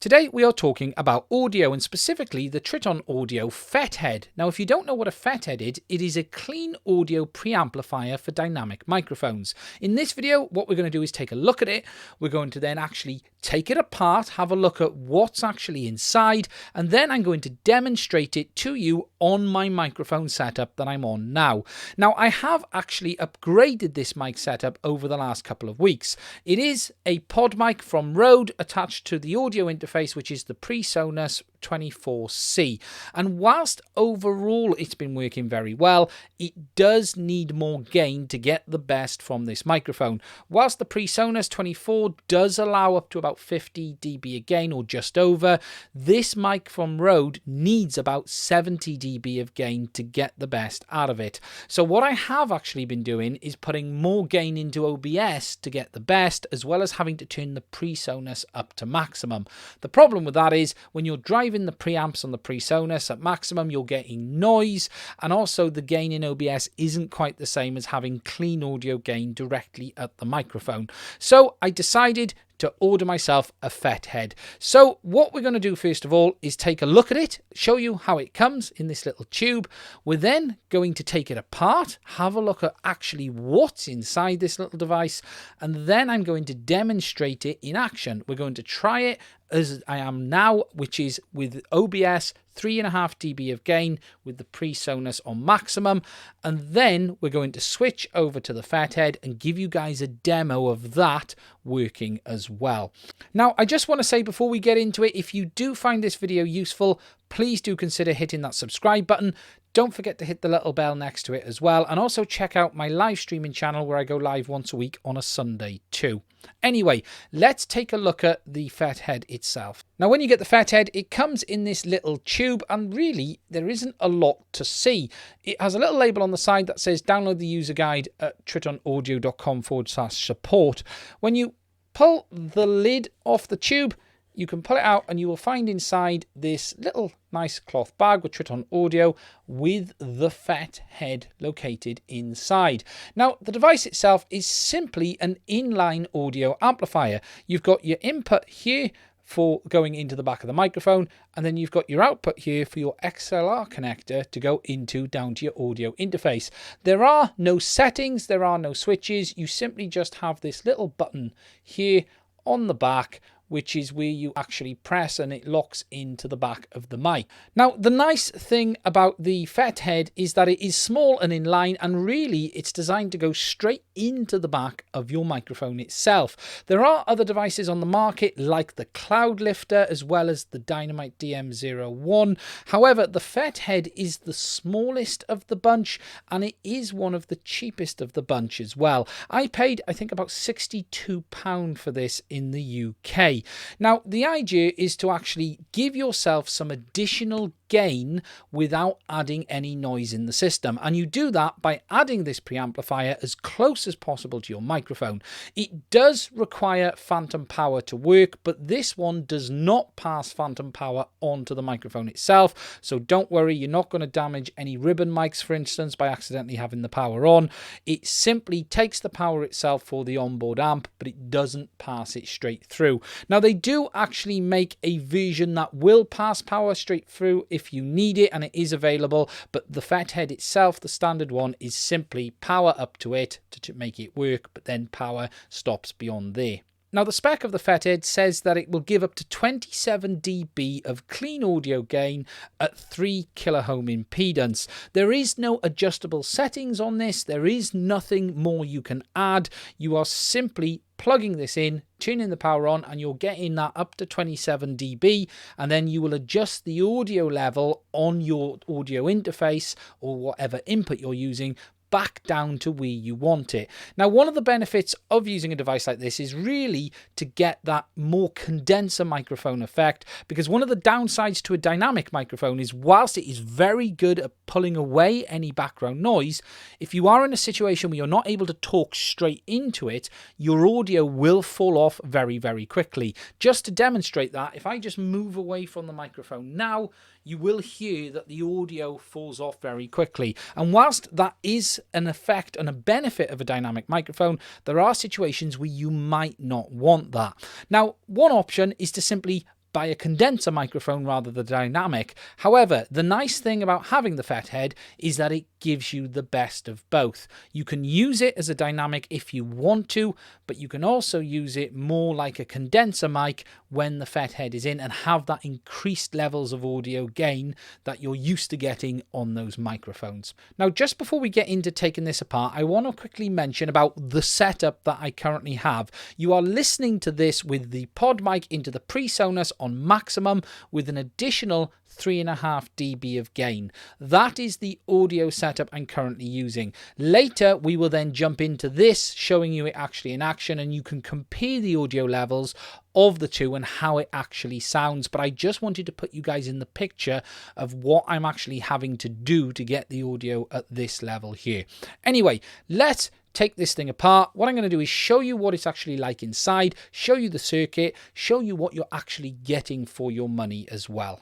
Today we are talking about audio and specifically the Triton Audio Fethead. Now if you don't know what a Fethead is, it is a clean audio preamplifier for dynamic microphones. In this video what we're going to do is take a look at it. We're going to then actually take it apart, have a look at what's actually inside, and then I'm going to demonstrate it to you on my microphone setup that I'm on now. Now I have actually upgraded this mic setup over the last couple of weeks. It is a pod mic from Rode attached to the audio interface, which is the PreSonus 24C, and whilst overall it's been working very well, it does need more gain to get the best from this microphone. Whilst the PreSonus 24 does allow up to about 50 dB of gain or just over, this mic from Rode needs about 70 dB of gain to get the best out of it. So what I have actually been doing is putting more gain into OBS to get the best, as well as having to turn the PreSonus up to maximum. The problem with that is when you're driving the preamps on the PreSonus at maximum, you're getting noise, and also the gain in OBS isn't quite the same as having clean audio gain directly at the microphone. So I decided to order myself a Fethead. So what we're going to do first of all is take a look at it, show you how it comes in this little tube. We're then going to take it apart, have a look at actually what's inside this little device, and then I'm going to demonstrate it in action. We're going to try it as I am now, which is with OBS 3.5 dB of gain with the PreSonus on maximum, and then we're going to switch over to the Fethead and give you guys a demo of that working as well. Now I just want to say before we get into it, if you do find this video useful, please do consider hitting that subscribe button. Don't forget to hit the little bell next to it as well, and also check out my live streaming channel where I go live once a week on a Sunday too. Anyway, let's take a look at the Fethead itself. Now when you get the Fethead, it comes in this little tube, and really there isn't a lot to see. It has a little label on the side that says download the user guide at tritonaudio.com/support. When you pull the lid off the tube, you can pull it out and you will find inside this little nice cloth bag with Triton Audio with the Fethead located inside. Now the device itself is simply an inline audio amplifier. You've got your input here for going into the back of the microphone, and then you've got your output here for your XLR connector to go into down to your audio interface. There are no settings, there are no switches, you simply just have this little button here on the back, which is where you actually press and it locks into the back of the mic. Now, the nice thing about the Fethead is that it is small and inline, and really it's designed to go straight into the back of your microphone itself. There are other devices on the market like the Cloud Lifter as well as the Dynamite DM01. However, the Fethead is the smallest of the bunch, and it is one of the cheapest of the bunch as well. I paid, I think, about £62 for this in the UK. Now, the idea is to actually give yourself some additional gain without adding any noise in the system, and you do that by adding this preamplifier as close as possible to your microphone. It does require phantom power to work, but this one does not pass phantom power onto the microphone itself, so don't worry, you're not going to damage any ribbon mics, for instance, by accidentally having the power on. It simply takes the power itself for the onboard amp, but it doesn't pass it straight through. Now they do actually make a version that will pass power straight through if you need it, and it is available, but the Fethead itself, the standard one, is simply power up to it to make it work, but then power stops beyond there. Now the spec of the Fethead says that it will give up to 27 dB of clean audio gain at 3 kOhm impedance. There is no adjustable settings on this, there is nothing more you can add. You are simply plugging this in, tuning the power on, and you're getting that up to 27 dB, and then you will adjust the audio level on your audio interface or whatever input you're using back down to where you want it. Now, one of the benefits of using a device like this is really to get that more condenser microphone effect, because one of the downsides to a dynamic microphone is whilst it is very good at pulling away any background noise, if you are in a situation where you're not able to talk straight into it, your audio will fall off very, very quickly. Just to demonstrate that, if I just move away from the microphone now, you will hear that the audio falls off very quickly. And whilst that is an effect and a benefit of a dynamic microphone, there are situations where you might not want that. Now, one option is to simply by a condenser microphone rather than dynamic. However, the nice thing about having the Fethead is that it gives you the best of both. You can use it as a dynamic if you want to, but you can also use it more like a condenser mic when the Fethead is in and have that increased levels of audio gain that you're used to getting on those microphones. Now, just before we get into taking this apart, I want to quickly mention about the setup that I currently have. You are listening to this with the pod mic into the PreSonus on maximum with an additional 3.5 dB of gain. That is the audio setup I'm currently using. Later, we will then jump into this, showing you it actually in action, and you can compare the audio levels of the two and how it actually sounds. But I just wanted to put you guys in the picture of what I'm actually having to do to get the audio at this level here. Anyway, let's take this thing apart. What I'm going to do is show you what it's actually like inside, show you the circuit, show you what you're actually getting for your money as well.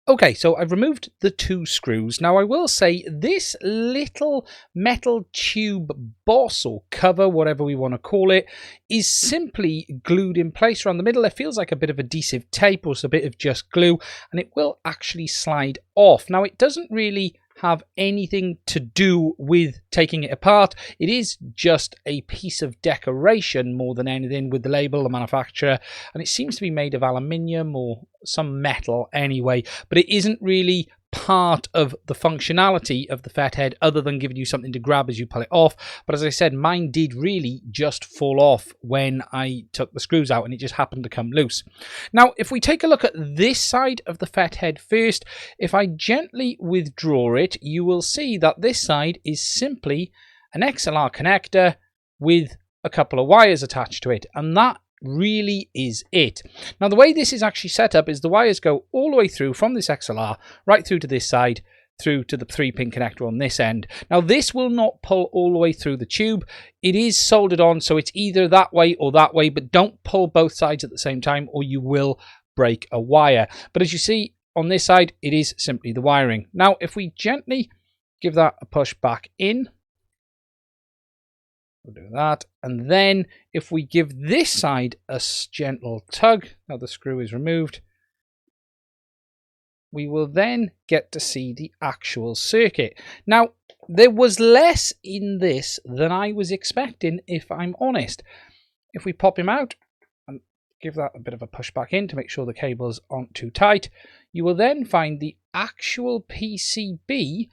Okay, so I've removed the two screws. Now, I will say this little metal tube boss or cover, whatever we want to call it, is simply glued in place around the middle. It feels like a bit of adhesive tape or it's a bit of just glue, and it will actually slide off. Now, it doesn't really have anything to do with taking it apart. It is just a piece of decoration more than anything with the label, the manufacturer, and it seems to be made of aluminium or some metal anyway, but it isn't really part of the functionality of the Fethead other than giving you something to grab as you pull it off. But as I said, mine did really just fall off when I took the screws out and it just happened to come loose. Now, if we take a look at this side of the Fethead first, if I gently withdraw it, you will see that this side is simply an XLR connector with a couple of wires attached to it, and that really is it. Now, the way this is actually set up is the wires go all the way through from this XLR right through to this side, through to the 3-pin connector on this end. Now, this will not pull all the way through the tube. It is soldered on, so it's either that way or that way, but don't pull both sides at the same time or you will break a wire. But as you see on this side, it is simply the wiring. Now, if we gently give that a push back in, we'll do that. And then if we give this side a gentle tug, now the screw is removed, we will then get to see the actual circuit. Now, there was less in this than I was expecting, if I'm honest. If we pop him out and give that a bit of a push back in to make sure the cables aren't too tight, you will then find the actual PCB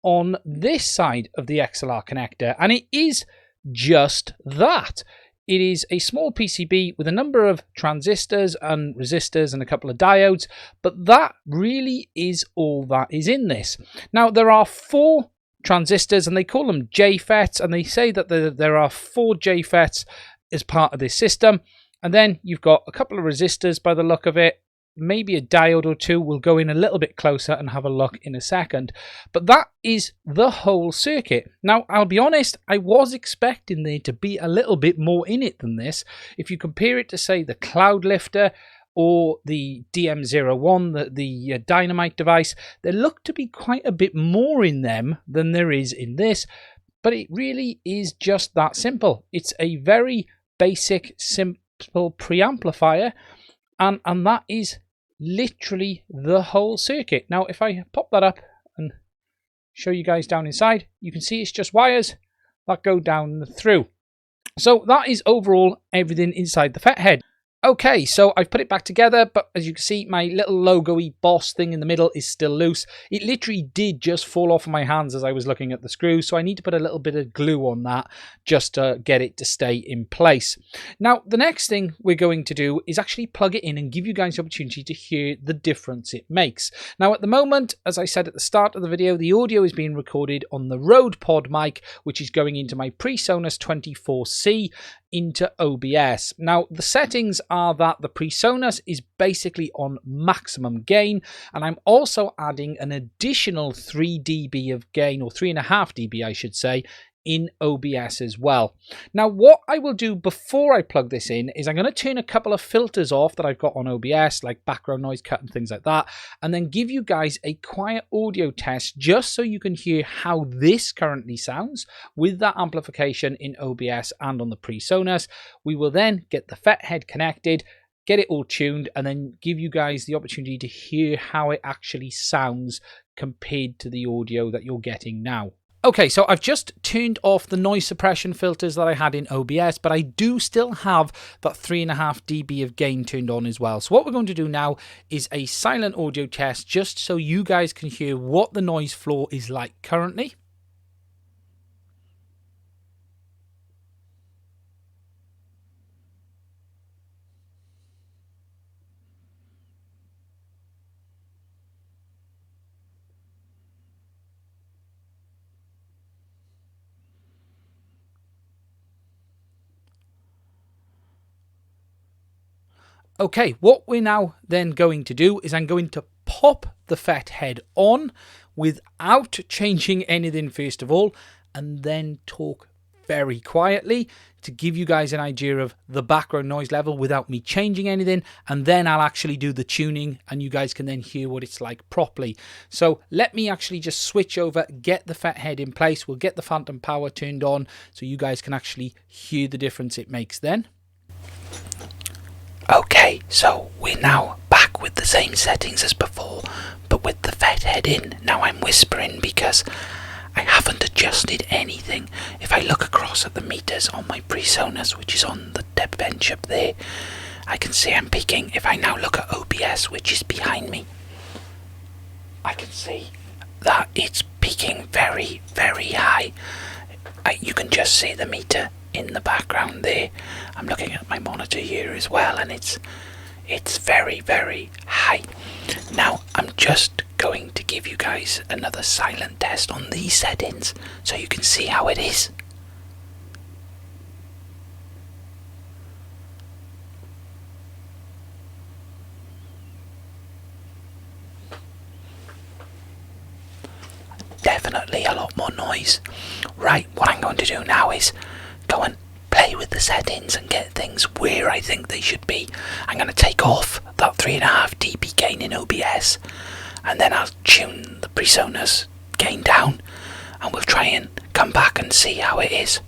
on this side of the XLR connector. And it is just that. It is a small PCB with a number of transistors and resistors and a couple of diodes, but that really is all that is in this. Now, there are 4 transistors and they call them JFETs, and they say that there are 4 JFETs as part of this system, and then you've got a couple of resistors by the look of it, maybe a diode or two. We'll go in a little bit closer and have a look in a second. But that is the whole circuit. Now, I'll be honest, I was expecting there to be a little bit more in it than this. If you compare it to, say, the Cloud Lifter or the DM01, the Dynamite device, there looked to be quite a bit more in them than there is in this. But it really is just that simple. It's a very basic, simple preamplifier, and that is literally the whole circuit. Now, if I pop that up and show you guys down inside, you can see it's just wires that go down through. So that is overall everything inside the Fethead. Okay, so I've put it back together, but as you can see, my little logo-y boss thing in the middle is still loose. It literally did just fall off of my hands as I was looking at the screws, so I need to put a little bit of glue on that just to get it to stay in place. Now, the next thing we're going to do is actually plug it in and give you guys the opportunity to hear the difference it makes. Now, at the moment, as I said at the start of the video, the audio is being recorded on the Rode Podmic, which is going into my PreSonus 24C into OBS. Now, the settings are that the PreSonus is basically on maximum gain, and I'm also adding an additional 3 dB of gain, or 3.5 dB I should say, in OBS as well. Now, what I will do before I plug this in is I'm going to turn a couple of filters off that I've got on OBS, like background noise cut and things like that, and then give you guys a quiet audio test just so you can hear how this currently sounds with that amplification in OBS and on the PreSonus. We will then get the Fethead connected, get it all tuned, and then give you guys the opportunity to hear how it actually sounds compared to the audio that you're getting now. Okay, so I've just turned off the noise suppression filters that I had in OBS, but I do still have that 3.5 dB of gain turned on as well. So what we're going to do now is a silent audio test, just so you guys can hear what the noise floor is like currently. Okay, what we're now then going to do is I'm going to pop the Fethead on without changing anything first of all, and then talk very quietly to give you guys an idea of the background noise level without me changing anything, and then I'll actually do the tuning and you guys can then hear what it's like properly. So let me actually just switch over, get the Fethead in place, we'll get the phantom power turned on so you guys can actually hear the difference it makes then. Okay, so we're now back with the same settings as before, but with the Fethead in. Now I'm whispering because I haven't adjusted anything. If I look across at the meters on my PreSonus, which is on the depth bench up there, I can see I'm peaking. If I now look at OBS, which is behind me, I can see that it's peaking very, very high. You can just see the meter in the background there. I'm looking at my monitor here as well, and it's very, very high. Now I'm just going to give you guys another silent test on these settings so you can see how it is. Definitely a lot more noise. Right, what I'm going to do now is go and play with the settings and get things where I think they should be. I'm going to take off that 3.5 dB gain in OBS, and then I'll tune the PreSonus gain down, and we'll try and come back and see how it is.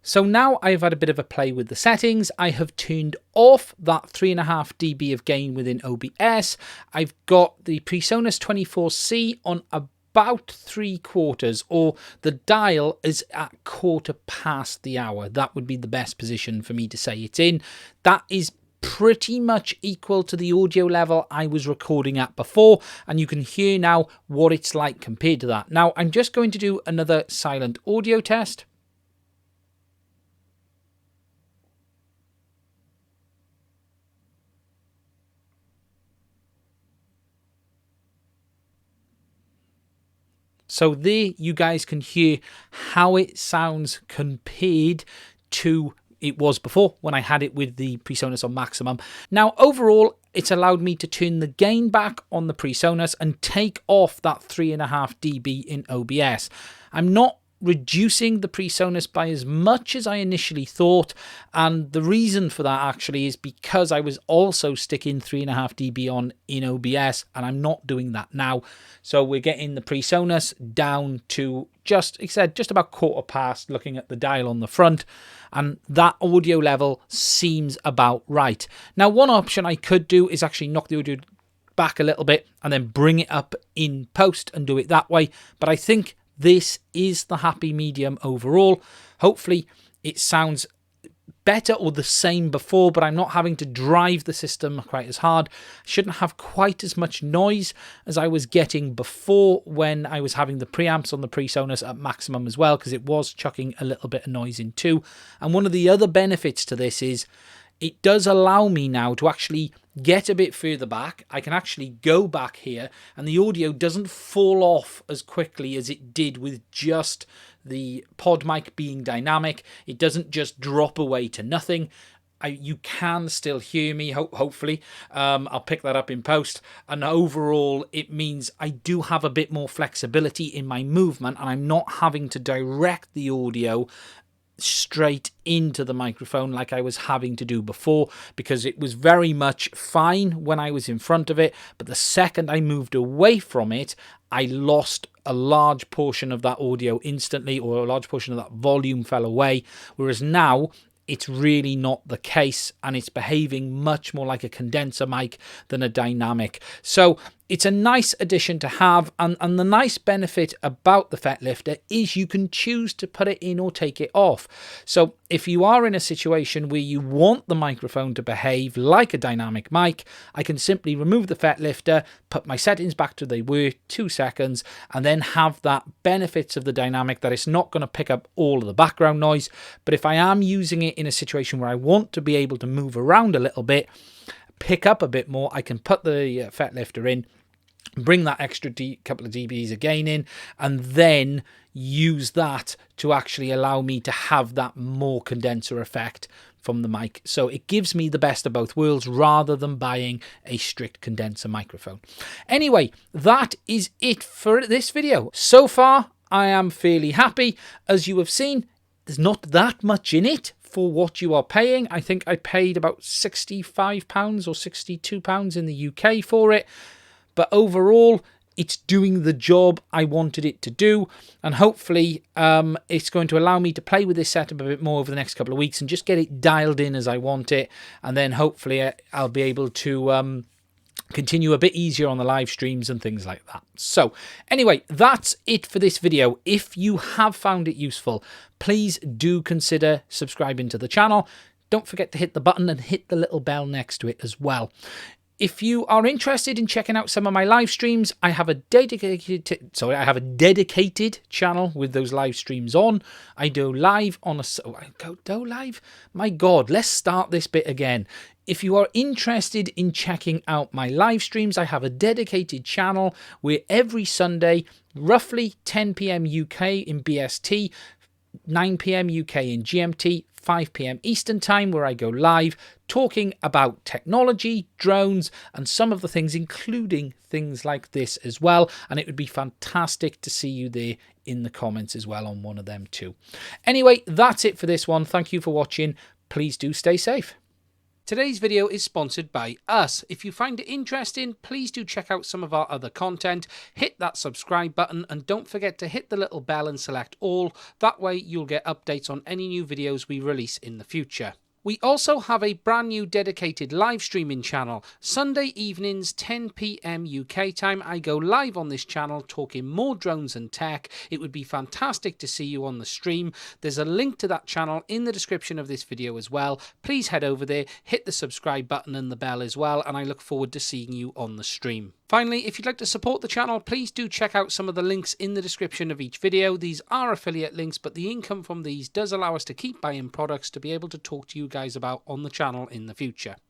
So now I've had a bit of a play with the settings. I have turned off that 3.5 dB of gain within OBS. I've got the PreSonus 24C on about 3/4, or the dial is at 1/4 the hour. That would be the best position for me to say it's in. That is pretty much equal to the audio level I was recording at before, and you can hear now what it's like compared to that. Now I'm just going to do another silent audio test. So there you guys can hear how it sounds compared to it was before when I had it with the PreSonus on maximum. Now overall, it's allowed me to turn the gain back on the PreSonus and take off that 3.5 dB in OBS. I'm not reducing the PreSonus by as much as I initially thought, and the reason for that actually is because I was also sticking 3.5 dB on in OBS, and I'm not doing that now. So we're getting the PreSonus down to just, like I said, just about 1/4, looking at the dial on the front, and that audio level seems about right. Now one option I could do is actually knock the audio back a little bit and then bring it up in post and do it that way, but I think this is the happy medium overall. Hopefully it sounds better or the same before, but I'm not having to drive the system quite as hard. Shouldn't have quite as much noise as I was getting before when I was having the preamps on the PreSonus at maximum as well, because it was chucking a little bit of noise in too. And one of the other benefits to this is it does allow me now to actually get a bit further back. I can actually go back here and the audio doesn't fall off as quickly as it did with just the pod mic being dynamic. It doesn't just drop away to nothing. You can still hear me, hopefully. I'll pick that up in post. And overall, it means I do have a bit more flexibility in my movement, and I'm not having to direct the audio straight into the microphone like I was having to do before, because it was very much fine when I was in front of it, but the second I moved away from it, I lost a large portion of that audio instantly, or a large portion of that volume fell away. Whereas now it's really not the case, and it's behaving much more like a condenser mic than a dynamic. So it's a nice addition to have, and the nice benefit about the Fet Lifter is you can choose to put it in or take it off. So if you are in a situation where you want the microphone to behave like a dynamic mic, I can simply remove the Fet Lifter, put my settings back to they were, 2 seconds, and then have that benefits of the dynamic, that it's not going to pick up all of the background noise. But if I am using it in a situation where I want to be able to move around a little bit, pick up a bit more, I can put the Fet Lifter in, bring that extra couple of dBs of gain in, and then use that to actually allow me to have that more condenser effect from the mic. So it gives me the best of both worlds rather than buying a strict condenser microphone. Anyway, that is it for this video. So far, I am fairly happy. As you have seen, there's not that much in it for what you are paying. I think I paid about £65 or £62 in the UK for it. But overall, it's doing the job I wanted it to do. And hopefully it's going to allow me to play with this setup a bit more over the next couple of weeks and just get it dialed in as I want it. And then hopefully I'll be able to continue a bit easier on the live streams and things like that. So anyway, that's it for this video. If you have found it useful, please do consider subscribing to the channel. Don't forget to hit the button and hit the little bell next to it as well. If you are interested in checking out some of my live streams, I have a dedicated channel with those live streams on. I go live on go live? My God, let's start this bit again. If you are interested in checking out my live streams, I have a dedicated channel where every Sunday, roughly 10 PM UK in BST, 9 PM UK in GMT, 5 PM Eastern Time, where I go live talking about technology, drones, and some of the things, including things like this as well. And it would be fantastic to see you there in the comments as well on one of them too. Anyway, that's it for this one. Thank you for watching. Please do stay safe. Today's video is sponsored by us. If you find it interesting, please do check out some of our other content. Hit that subscribe button and don't forget to hit the little bell and select all. That way you'll get updates on any new videos we release in the future. We also have a brand new dedicated live streaming channel. Sunday evenings, 10 PM UK time, I go live on this channel talking more drones and tech. It would be fantastic to see you on the stream. There's a link to that channel in the description of this video as well. Please head over there, hit the subscribe button and the bell as well, and I look forward to seeing you on the stream. Finally, if you'd like to support the channel, please do check out some of the links in the description of each video. These are affiliate links, but the income from these does allow us to keep buying products to be able to talk to you guys about on the channel in the future.